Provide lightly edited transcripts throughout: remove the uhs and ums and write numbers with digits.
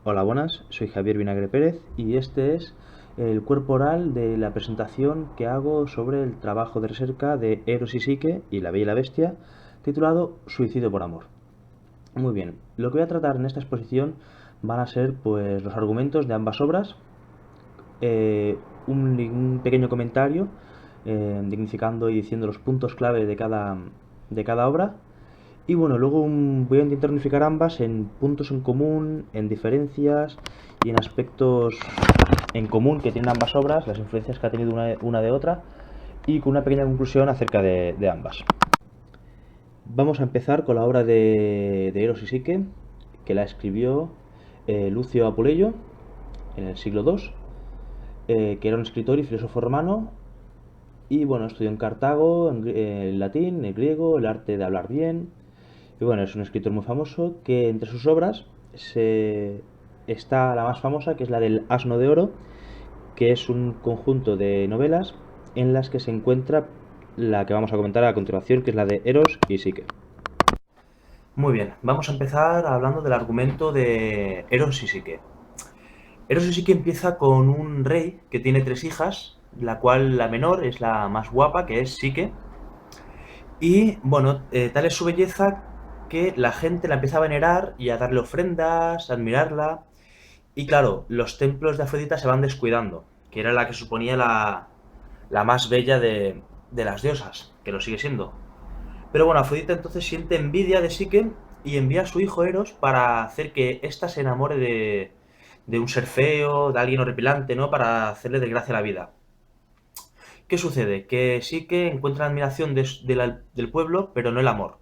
Hola, buenas, soy Javier Vinagre Pérez y este es el cuerpo oral de la presentación que hago sobre el trabajo de recerca de Eros y Psique y la Bella y la Bestia, titulado Suicidio por amor. Muy bien, lo que voy a tratar en esta exposición van a ser pues los argumentos de ambas obras, un pequeño comentario dignificando y diciendo los puntos clave de cada obra. Y bueno, luego voy a intentar unificar ambas en puntos en común, en diferencias y en aspectos en común que tienen ambas obras, las influencias que ha tenido una de otra, y con una pequeña conclusión acerca de ambas. Vamos a empezar con la obra de Eros y Psique, que la escribió Lucio Apuleyo en el siglo II, que era un escritor y filósofo romano. Y bueno, estudió en Cartago, en latín, en griego, el arte de hablar bien. Y bueno, es un escritor muy famoso que entre sus obras está la más famosa, que es la del Asno de Oro, que es un conjunto de novelas en las que se encuentra la que vamos a comentar a continuación, que es la de Eros y Psique. Muy bien, vamos a empezar hablando del argumento de Eros y Psique. Eros y Psique empieza con un rey que tiene tres hijas, la cual la menor es la más guapa, que es Psique. Y bueno, tal es su belleza que la gente la empieza a venerar y a darle ofrendas, a admirarla. Y claro, los templos de Afrodita se van descuidando, que era la que suponía la más bella de las diosas, que lo sigue siendo. Pero bueno, Afrodita entonces siente envidia de Psique y envía a su hijo Eros para hacer que ésta se enamore de un ser feo, de alguien horripilante, ¿no? Para hacerle desgracia a la vida. ¿Qué sucede? Que Psique encuentra la admiración del pueblo, pero no el amor.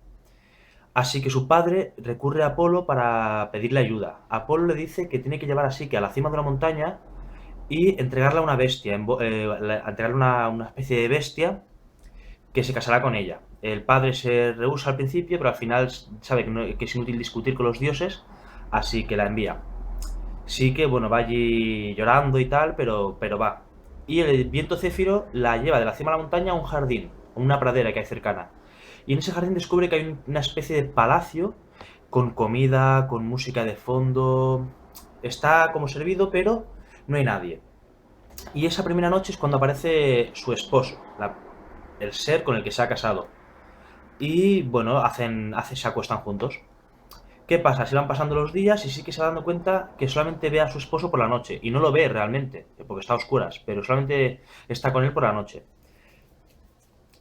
Así que su padre recurre a Apolo para pedirle ayuda. Apolo le dice que tiene que llevar a Psique a la cima de una montaña y entregarle a una bestia, entregarle una especie de bestia que se casará con ella. El padre se rehúsa al principio, pero al final sabe que es inútil discutir con los dioses, así que la envía. Sí que, bueno, va allí llorando y tal, pero va. Y el viento céfiro la lleva de la cima de la montaña a un jardín, a una pradera que hay cercana. Y en ese jardín descubre que hay una especie de palacio con comida, con música de fondo. Está como servido, pero no hay nadie. Y esa primera noche es cuando aparece su esposo, el ser con el que se ha casado. Y bueno, se acuestan juntos. ¿Qué pasa? Se van pasando los días y sí que se va dando cuenta que solamente ve a su esposo por la noche. Y no lo ve realmente, porque está a oscuras, pero solamente está con él por la noche.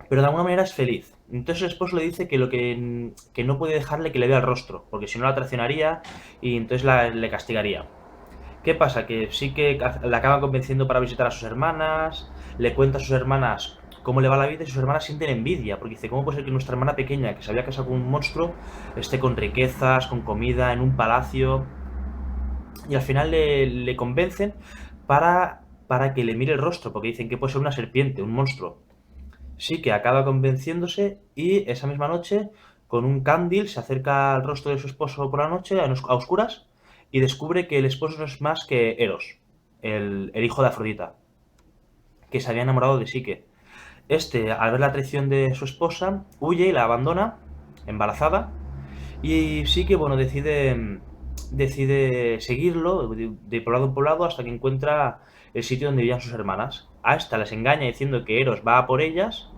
Pero de alguna manera es feliz. Entonces el esposo le dice que no puede dejarle que le vea el rostro, porque si no la traicionaría y entonces le castigaría. ¿Qué pasa? Que sí que la acaba convenciendo para visitar a sus hermanas, le cuenta a sus hermanas cómo le va la vida y sus hermanas sienten envidia, porque dice, ¿cómo puede ser que nuestra hermana pequeña, que se había casado con un monstruo, esté con riquezas, con comida, en un palacio? Y al final le convencen para que le mire el rostro, porque dicen que puede ser una serpiente, un monstruo. Sí que acaba convenciéndose y esa misma noche, con un candil, se acerca al rostro de su esposo por la noche, a oscuras, y descubre que el esposo no es más que Eros, el hijo de Afrodita, que se había enamorado de Psique. Este, al ver la traición de su esposa, huye y la abandona, embarazada, y Psique, bueno, decide seguirlo de poblado en poblado hasta que encuentra el sitio donde vivían sus hermanas. A esta les engaña diciendo que Eros va a por ellas,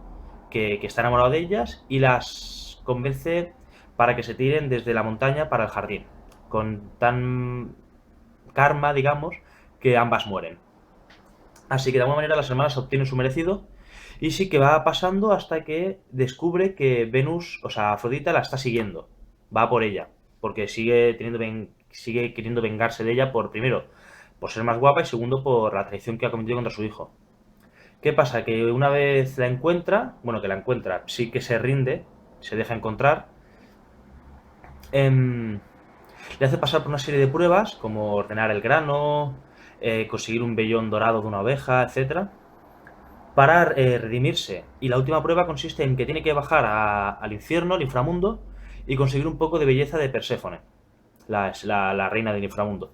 que está enamorado de ellas, y las convence para que se tiren desde la montaña para el jardín, con tan karma, digamos, que ambas mueren. Así que de alguna manera las hermanas obtienen su merecido, y sí que va pasando hasta que descubre que Venus, o sea, Afrodita la está siguiendo, va por ella, porque sigue queriendo vengarse de ella primero, por ser más guapa y segundo, por la traición que ha cometido contra su hijo. ¿Qué pasa? Que una vez la encuentra, bueno, que la encuentra, sí que se rinde, se deja encontrar, em, le hace pasar por una serie de pruebas, como ordenar el grano, conseguir un vellón dorado de una oveja, etcétera, para redimirse. Y la última prueba consiste en que tiene que bajar al infierno, al inframundo, y conseguir un poco de belleza de Perséfone, la reina del inframundo.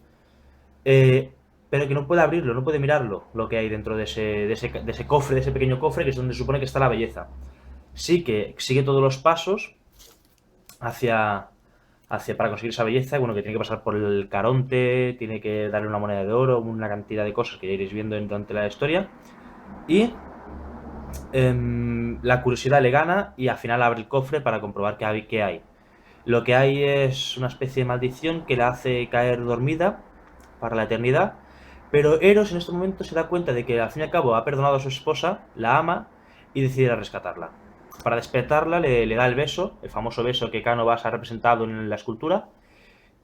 Eh, pero que no puede abrirlo, no puede mirarlo, lo que hay dentro de ese cofre, de ese pequeño cofre, que es donde se supone que está la belleza. Sí que sigue todos los pasos hacia, para conseguir esa belleza, bueno, que tiene que pasar por el Caronte, tiene que darle una moneda de oro, una cantidad de cosas que ya iréis viendo durante la historia. Y la curiosidad le gana y al final abre el cofre para comprobar qué hay. Lo que hay es una especie de maldición que la hace caer dormida para la eternidad, pero Eros en este momento se da cuenta de que al fin y al cabo ha perdonado a su esposa, la ama y decide ir a rescatarla. Para despertarla le da el beso, el famoso beso que Cánovas ha representado en la escultura,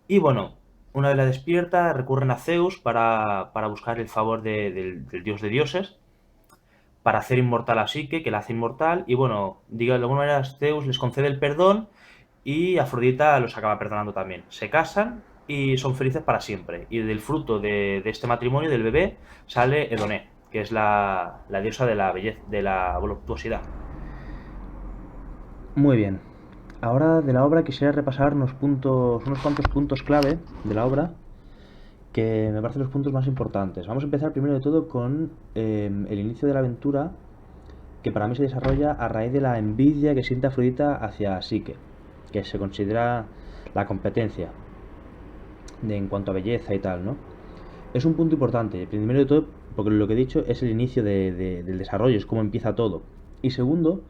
y bueno, una vez la despierta recurren a Zeus para buscar el favor del dios de dioses, para hacer inmortal a Psique, que la hace inmortal, y bueno, diga de alguna manera Zeus les concede el perdón y Afrodita los acaba perdonando también. Se casan y son felices para siempre. Y del fruto de este matrimonio, del bebé, sale Edoné, que es la diosa de la belleza, de la voluptuosidad. Muy bien. Ahora de la obra quisiera repasar unos cuantos puntos clave de la obra que me parecen los puntos más importantes. Vamos a empezar primero de todo con el inicio de la aventura, que para mí se desarrolla a raíz de la envidia que siente Afrodita hacia Psique, que se considera la competencia en cuanto a belleza y tal, ¿no? Es un punto importante, primero de todo, porque lo que he dicho es el inicio del desarrollo, es cómo empieza todo. Y segundo,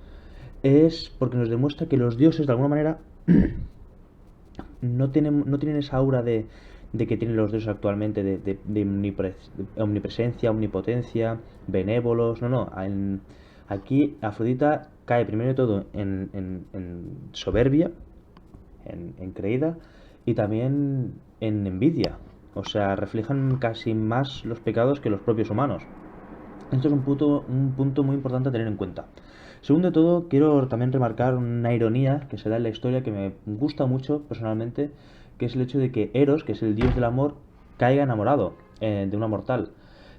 es porque nos demuestra que los dioses, de alguna manera, no tienen esa aura de que tienen los dioses actualmente, de omnipresencia, omnipotencia, benévolos. No, no. Aquí Afrodita cae primero de todo en soberbia, en creída, y también en envidia. O sea, reflejan casi más los pecados que los propios humanos. Esto es un punto muy importante a tener en cuenta. Segundo de todo, quiero también remarcar una ironía que se da en la historia que me gusta mucho personalmente, que es el hecho de que Eros, que es el dios del amor, caiga enamorado de una mortal.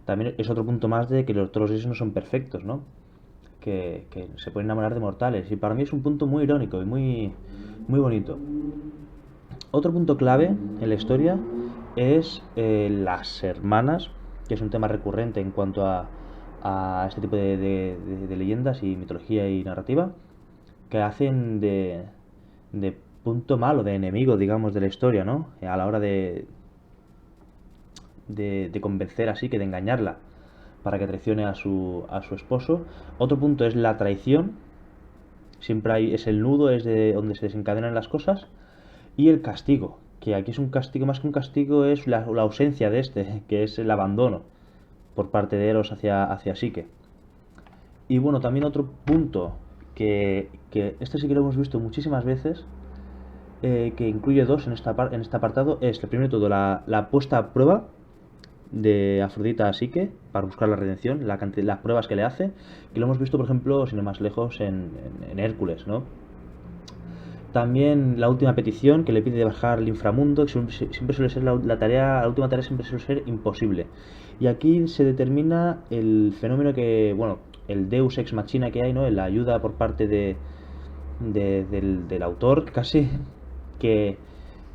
También es otro punto más de que todos los dioses no son perfectos, ¿no? Que se pueden enamorar de mortales. Y para mí es un punto muy irónico y muy bonito. Otro punto clave en la historia es las hermanas, que es un tema recurrente en cuanto a este tipo de leyendas y mitología y narrativa, que hacen de punto malo, de enemigo, digamos, de la historia, ¿no? A la hora de convencer así, que de engañarla para que traicione a su esposo. Otro punto es la traición. Siempre es el nudo, es de donde se desencadenan las cosas. Y el castigo, que aquí es un castigo, más que un castigo, es la ausencia de este, que es el abandono por parte de Eros hacia Psique. Y bueno, también otro punto que este sí que lo hemos visto muchísimas veces, que incluye dos en este apartado, es, primero de todo, la puesta a prueba de Afrodita a Psique para buscar la redención, las pruebas que le hace, que lo hemos visto, por ejemplo, sin ir más lejos, en Hércules, ¿no? También la última petición que le pide de bajar al inframundo, que siempre suele ser la última tarea siempre suele ser imposible. Y aquí se determina el fenómeno que, bueno, el Deus ex machina que hay, ¿no? La ayuda por parte del autor, casi, que,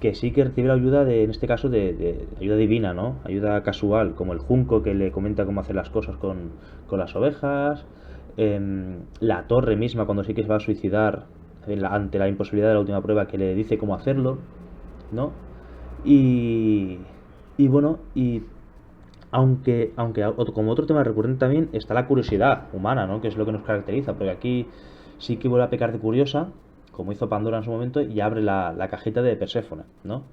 que sí que recibe la ayuda en este caso, de ayuda divina, ¿no? Ayuda casual, como el junco que le comenta cómo hacer las cosas con las ovejas, la torre misma cuando sí que se va a suicidar ante la imposibilidad de la última prueba, que le dice cómo hacerlo, ¿no? Y, y bueno, aunque como otro tema recurrente también está la curiosidad humana, ¿no? Que es lo que nos caracteriza, porque aquí sí que vuelve a pecar de curiosa, como hizo Pandora en su momento, y abre la cajita de Perséfone, ¿no?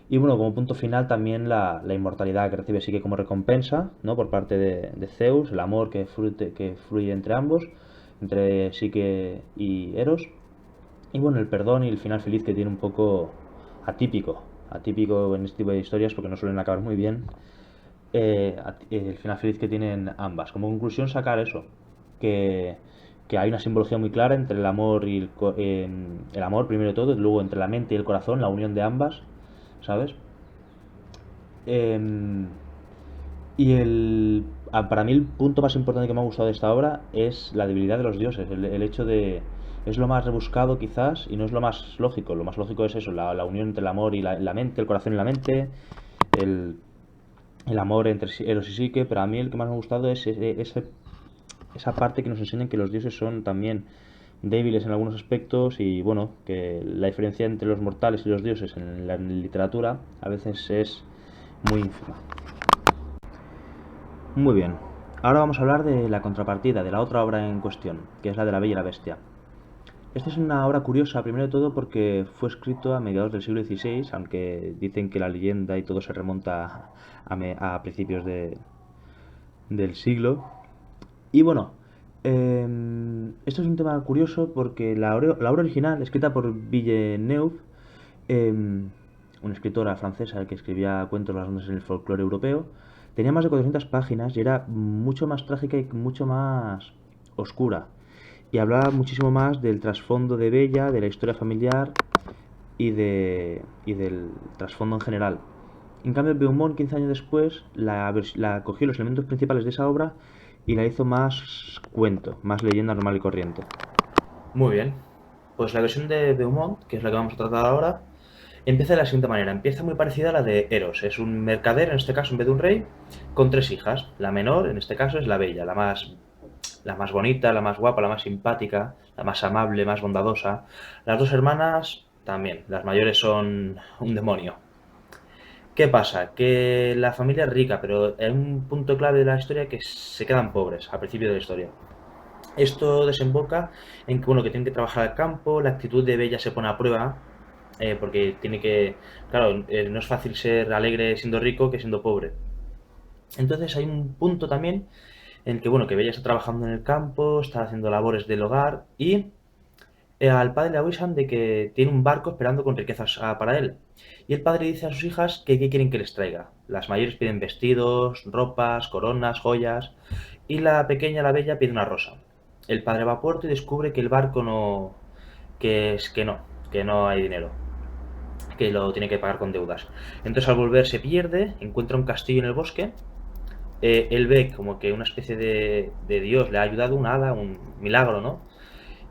Y bueno, como punto final también la inmortalidad que recibe Psique como recompensa, ¿no? Por parte de Zeus, el amor que fluye entre ambos, entre Psique y Eros. Y bueno, el perdón y el final feliz, que tiene un poco atípico en este tipo de historias porque no suelen acabar muy bien. El final feliz que tienen ambas. Como conclusión sacar eso, que, que hay una simbología muy clara entre el amor y el amor primero de todo, y luego entre la mente y el corazón, la unión de ambas, ¿sabes? Em, para mí el punto más importante que me ha gustado de esta obra es la debilidad de los dioses, el hecho de... Es lo más rebuscado quizás y no es lo más lógico. Lo más lógico es eso, la unión entre el amor y la mente, el corazón y la mente, el, el amor entre Eros y Psique, pero a mí el que más me ha gustado es esa parte que nos enseñan que los dioses son también débiles en algunos aspectos y bueno, que la diferencia entre los mortales y los dioses en la literatura a veces es muy ínfima. Muy bien, ahora vamos a hablar de la contrapartida, de la otra obra en cuestión, que es la de La Bella y la Bestia. Esta es una obra curiosa, primero de todo porque fue escrito a mediados del siglo XVI, aunque dicen que la leyenda y todo se remonta a principios del siglo. Y bueno, esto es un tema curioso porque la obra original, escrita por Villeneuve, eh, una escritora francesa que escribía cuentos basados en el folclore europeo, tenía más de 400 páginas y era mucho más trágica y mucho más oscura. Y hablaba muchísimo más del trasfondo de Bella, de la historia familiar y del trasfondo en general. En cambio, Beaumont, 15 años después, la cogió los elementos principales de esa obra y la hizo más cuento, más leyenda normal y corriente. Muy bien, pues la versión de Beaumont, que es la que vamos a tratar ahora, empieza de la siguiente manera. Empieza muy parecida a la de Eros. Es un mercader, en este caso, en vez de un rey, con 3 hijas. La menor, en este caso, es la Bella, la más bonita, la más guapa, la más simpática, la más amable, más bondadosa. Las 2 hermanas también. Las mayores son un demonio. ¿Qué pasa? Que la familia es rica, pero hay un punto clave de la historia que se quedan pobres al principio de la historia. Esto desemboca en que, bueno, que tienen que trabajar al campo, la actitud de Bella se pone a prueba, porque tiene que, claro, no es fácil ser alegre siendo rico que siendo pobre. Entonces hay un punto también en el que, bueno, que Bella está trabajando en el campo, está haciendo labores del hogar y al padre le avisan de que tiene un barco esperando con riquezas para él. Y el padre dice a sus hijas que qué quieren que les traiga. Las mayores piden vestidos, ropas, coronas, joyas, y la pequeña, la bella, pide una rosa. El padre va a puerto y descubre que el barco no, que no hay dinero, que lo tiene que pagar con deudas. Entonces al volver se pierde, encuentra un castillo en el bosque. Él ve como que una especie de dios le ha ayudado, un hada, un milagro, ¿no?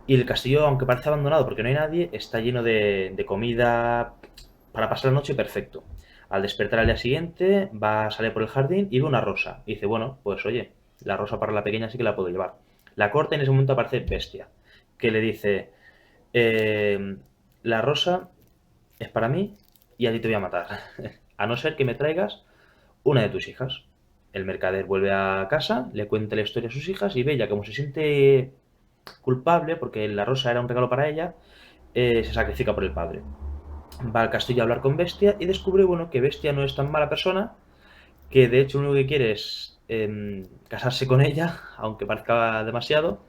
Y el castillo, aunque parece abandonado porque no hay nadie, está lleno de comida para pasar la noche perfecto. Al despertar al día siguiente, va a salir por el jardín y ve una rosa. Y dice, bueno, pues oye, la rosa para la pequeña sí que la puedo llevar. La corta y en ese momento aparece Bestia, que le dice, eh, la rosa es para mí y a ti te voy a matar. A no ser que me traigas una de tus hijas. El mercader vuelve a casa, le cuenta la historia a sus hijas y Bella, como se siente culpable, porque la rosa era un regalo para ella, se sacrifica por el padre. Va al castillo a hablar con Bestia y descubre, bueno, que Bestia no es tan mala persona, que de hecho lo único que quiere es casarse con ella, aunque parezca demasiado,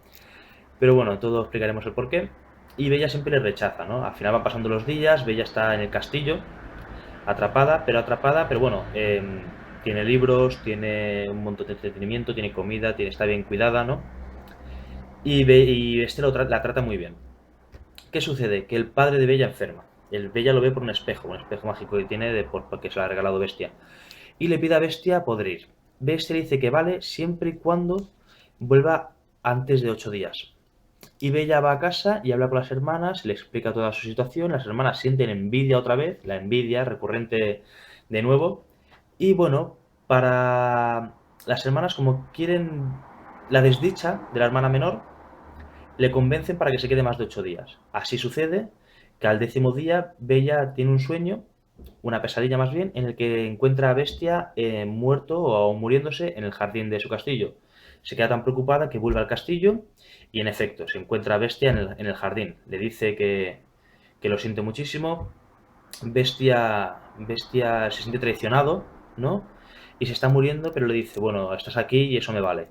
pero bueno, todo explicaremos el porqué. Y Bella siempre le rechaza, ¿no? Al final van pasando los días, Bella está en el castillo, atrapada, pero bueno, tiene libros, tiene un montón de entretenimiento, tiene comida, está bien cuidada, ¿no? Y este la trata muy bien. ¿Qué sucede? Que el padre de Bella enferma. El Bella lo ve por un espejo mágico que tiene porque se lo ha regalado Bestia. Y le pide a Bestia poder ir. Bestia le dice que vale siempre y cuando vuelva antes de 8 días. Y Bella va a casa y habla con las hermanas, le explica toda su situación. Las hermanas sienten envidia otra vez, la envidia recurrente de nuevo. Y bueno, para las hermanas, como quieren la desdicha de la hermana menor, le convencen para que se quede más de 8 días. Así sucede que al 10.º día Bella tiene un sueño, una pesadilla más bien, en el que encuentra a Bestia muerto o muriéndose en el jardín de su castillo. Se queda tan preocupada que vuelve al castillo y en efecto se encuentra a Bestia en el jardín. Le dice que lo siente muchísimo. Bestia se siente traicionado, ¿no? Y se está muriendo, pero le dice, bueno, estás aquí y eso me vale.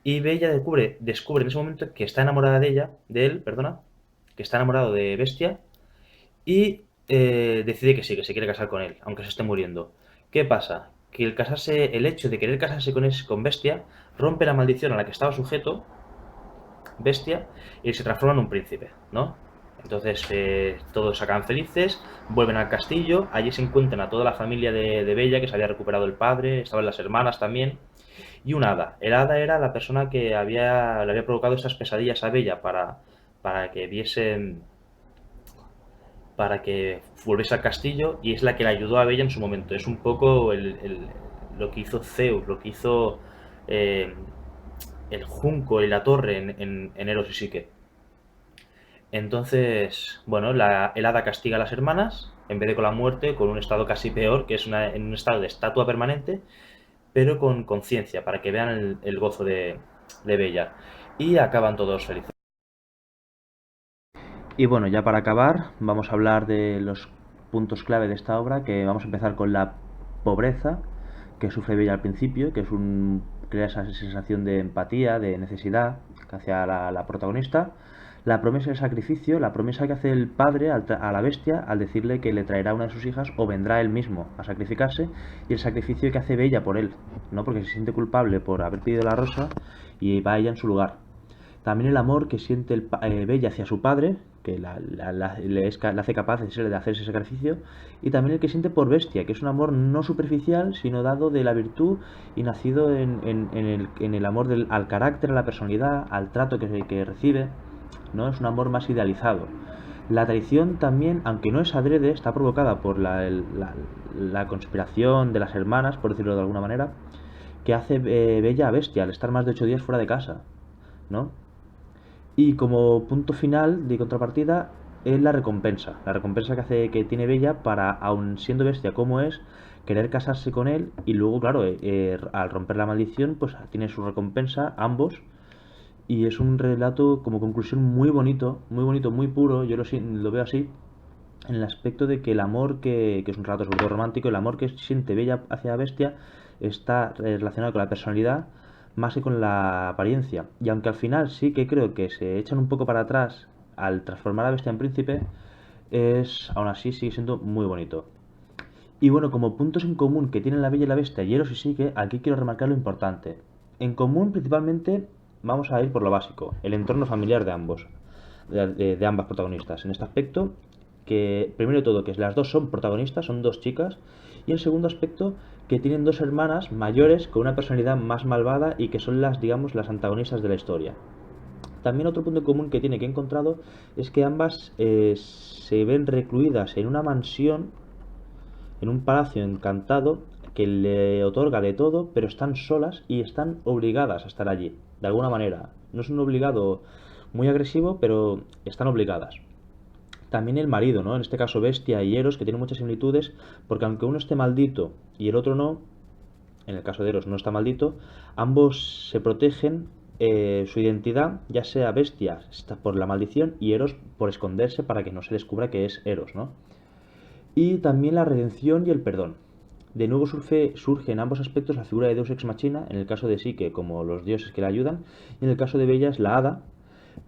Y Bella descubre en ese momento que está enamorada de él, perdona, que está enamorado de Bestia y decide que sí, que se quiere casar con él, aunque se esté muriendo. ¿Qué pasa? Que el hecho de querer casarse con Bestia rompe la maldición a la que estaba sujeto Bestia y se transforma en un príncipe, ¿no? Entonces todos sacan felices, vuelven al castillo, allí se encuentran a toda la familia de Bella, que se había recuperado el padre, estaban las hermanas también, y un hada. El hada era la persona que le había provocado esas pesadillas a Bella para que viese, para que volviese al castillo, y es la que le ayudó a Bella en su momento. Es un poco lo que hizo Zeus, lo que hizo eh, el junco y la torre en Eros y Psique. Entonces, bueno, el hada castiga a las hermanas, en vez de con la muerte, con un estado casi peor, que es en un estado de estatua permanente, pero con conciencia, para que vean el gozo de Bella. Y acaban todos felices. Y bueno, ya para acabar, vamos a hablar de los puntos clave de esta obra, que vamos a empezar con la pobreza que sufre Bella al principio, que crea esa sensación de empatía, de necesidad hacia la protagonista. La promesa del sacrificio, la promesa que hace el padre a la bestia al decirle que le traerá una de sus hijas o vendrá él mismo a sacrificarse, y el sacrificio que hace Bella por él, ¿no? Porque se siente culpable por haber pedido la rosa y va ella en su lugar. También el amor que siente Bella hacia su padre, que le hace capaz de hacer ese sacrificio, y también el que siente por Bestia, que es un amor no superficial, sino dado de la virtud y nacido en el amor al carácter, a la personalidad, al trato que recibe, ¿no? Es un amor más idealizado. La traición también, aunque no es adrede, está provocada por la conspiración de las hermanas, por decirlo de alguna manera, que hace Bella a Bestia al estar más de 8 días fuera de casa, ¿no? Y como punto final de contrapartida es la recompensa. La recompensa que tiene Bella para, aun siendo bestia como es, querer casarse con él y luego, claro, al romper la maldición, pues tiene su recompensa ambos. Y es un relato como conclusión muy bonito, muy bonito, muy puro. Yo lo veo así, en el aspecto de que el amor que es un relato sobre todo romántico, el amor que siente Bella hacia Bestia está relacionado con la personalidad más que con la apariencia. Y aunque al final sí que creo que se echan un poco para atrás al transformar a Bestia en príncipe, aún así sigue siendo muy bonito. Y bueno, como puntos en común que tienen la Bella y la Bestia y Eros y Psique, aquí quiero remarcar lo importante. En común principalmente vamos a ir por lo básico, el entorno familiar de ambos, de ambas protagonistas. En este aspecto, que primero de todo, que las dos son protagonistas, son dos chicas, y el segundo aspecto, que tienen dos hermanas mayores con una personalidad más malvada y que son digamos, las antagonistas de la historia. También otro punto en común que tiene que he encontrado es que ambas se ven recluidas en una mansión, en un palacio encantado que le otorga de todo, pero están solas y están obligadas a estar allí, de alguna manera. No es un obligado muy agresivo, pero están obligadas. También el marido, ¿no? En este caso Bestia y Eros, que tienen muchas similitudes, porque aunque uno esté maldito y el otro no, en el caso de Eros no está maldito, ambos se protegen su identidad, ya sea Bestia está por la maldición y Eros por esconderse para que no se descubra que es Eros, ¿no? Y también la redención y el perdón. De nuevo surge en ambos aspectos la figura de Deus Ex Machina, en el caso de Psique como los dioses que la ayudan, y en el caso de Bella es la hada,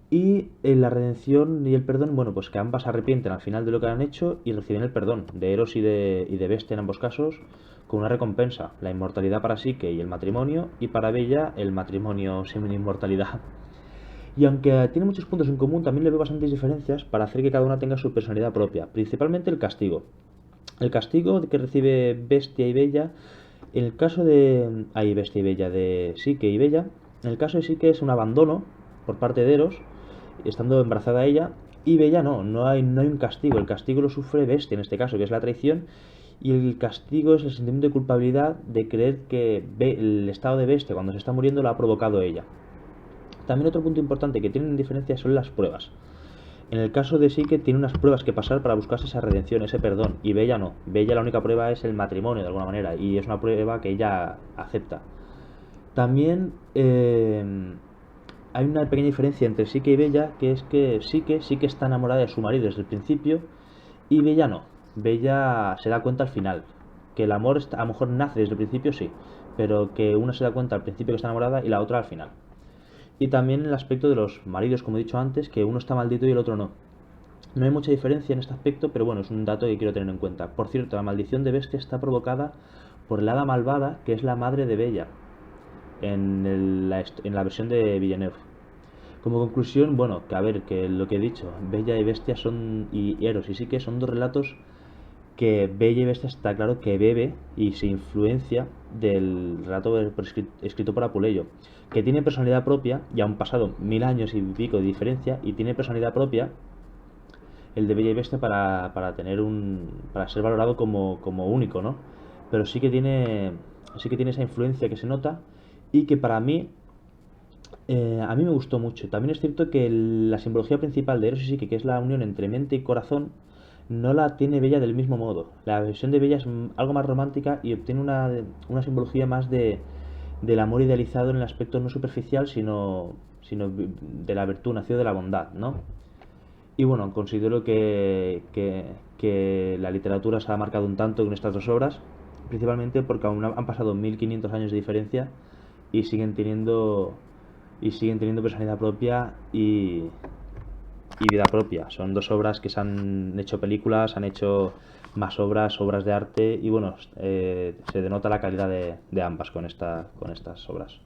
y en la redención y el perdón, bueno, pues que ambas se arrepienten al final de lo que han hecho y reciben el perdón, de Eros y de Bestia en ambos casos, con una recompensa, la inmortalidad para Psique y el matrimonio, y para Bella el matrimonio sin inmortalidad. Y aunque tiene muchos puntos en común, también le veo bastantes diferencias para hacer que cada una tenga su personalidad propia, principalmente el castigo. El castigo que recibe Bestia y Bella, en el caso de... Ahí, Bestia y Bella, de Psique y Bella, en el caso de Psique es un abandono por parte de Eros, estando embarazada ella, y Bella no hay un castigo, el castigo lo sufre Bestia en este caso, que es la traición, y el castigo es el sentimiento de culpabilidad de creer que el estado de Bestia cuando se está muriendo lo ha provocado ella. También otro punto importante que tienen diferencia son las pruebas. En el caso de Psique tiene unas pruebas que pasar para buscarse esa redención, ese perdón, y Bella no. Bella la única prueba es el matrimonio de alguna manera, y es una prueba que ella acepta. También hay una pequeña diferencia entre Psique y Bella, que es que Psique sí que está enamorada de su marido desde el principio, y Bella no. Bella se da cuenta al final, que el amor a lo mejor nace desde el principio, sí, pero que una se da cuenta al principio que está enamorada y la otra al final. Y también el aspecto de los maridos, como he dicho antes, que uno está maldito y el otro no. No hay mucha diferencia en este aspecto, pero bueno, es un dato que quiero tener en cuenta. Por cierto, la maldición de Bestia está provocada por la hada malvada, que es la madre de Bella, en la versión de Villeneuve. Como conclusión, bueno, que a ver, que lo que he dicho, Bella y Bestia y Eros y Psique son dos relatos que Bella y Bestia está claro que bebe y se influencia del relato escrito por Apuleyo, que tiene personalidad propia, ya han pasado 1000 años y pico de diferencia, y tiene personalidad propia el de Bella y Bestia para ser valorado como único, ¿no? Pero sí que tiene esa influencia que se nota y que para mí A mí me gustó mucho. También es cierto que la simbología principal de Eros y Psique, que es la unión entre mente y corazón, no la tiene Bella del mismo modo. La versión de Bella es algo más romántica y obtiene una simbología más del amor idealizado en el aspecto no superficial, sino de la virtud, nacido de la bondad, ¿no? Y bueno, considero que la literatura se ha marcado un tanto con estas dos obras, principalmente porque aún han pasado 1500 años de diferencia y siguen teniendo personalidad propia y vida propia. Son dos obras que se han hecho películas, han hecho más obras de arte y bueno, se denota la calidad de ambas con estas obras.